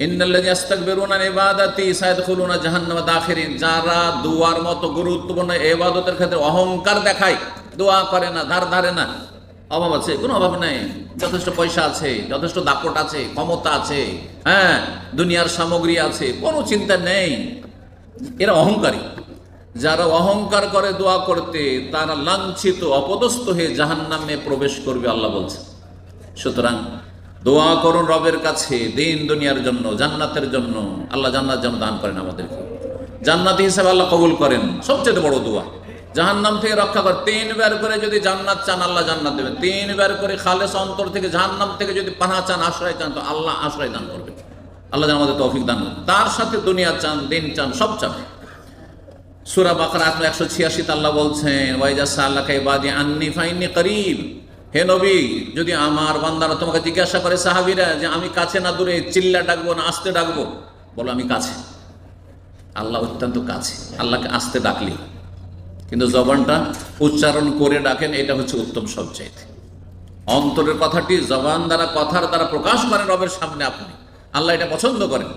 ইন্নাল্লাযীনা ইস্তাকবিরুনা আন ইবাদাতি সায়াদখুলুনা জাহান্নামা দাখিরিন। যারা দোয়ার মতো গুরুত্বপূর্ণ ইবাদতের ক্ষেত্রে অহংকার দেখায়, দোয়া করে না, ধার ধারে না, অভাব আছে, কোনো অভাব নেই, যথেষ্ট পয়সা আছে, যথেষ্ট দাপট আছে, ক্ষমতা আছে, হ্যাঁ, দুনিয়ার সামগ্রী আছে, কোনো চিন্তা নেই, এরা অহংকারী। যারা অহংকার করে দোয়া করতে, তারা লাঞ্ছিত অপদস্থ হয়ে জাহান্নামে প্রবেশ করবে, আল্লাহ বলছে। সুতরাং দোয়া করুন রবের কাছে দিন দুনিয়ার জন্য, জান্নাতের জন্য। আল্লাহ জান্নাত যেন দান করেন আমাদেরকে, জান্নাতি হিসাবে আল্লাহ কবুল করেন। সবচেয়ে বড় দোয়া জাহান্নাম থেকে রক্ষা করে। 3 বার করে যদি জান্নাত চান, আল্লাহ জান্নাত দেবেন। 3 বার করে খালেস অন্তর থেকে জাহান্নাম থেকে যদি পানাহ চান, আশ্রয় চান, তো আল্লাহ আশ্রয় দান করবেন। আল্লাহ যেন আমাদের তৌফিক দান করেন। তার সাথে দুনিয়া চান, দিন চান, সব চান। সূরা বাকারা 186 আল্লাহ বলছেন, ওয়াইজা সাআলাকা ইবাদি আন্নী ফাইন্নী করিব। হে নবী, যদি আমার বান্দারা তোমাকে জিজ্ঞাসা করে, সাহাবীরা, যে আমি কাছে না দূরে, চিল্লা ডাকবো না আস্তে ডাকবো, বলো আমি কাছে। আল্লাহ অত্যন্ত কাছে, আল্লাহকে আস্তে ডাকলি, কিন্তু জবানটা উচ্চারণ করে ডাকেন, এটা হচ্ছে উত্তম সবচাইতে। অন্তরের কথাটি জবান দ্বারা, কথার দ্বারা প্রকাশ করেন রবের সামনে আপনি, আল্লাহ এটা পছন্দ করেন।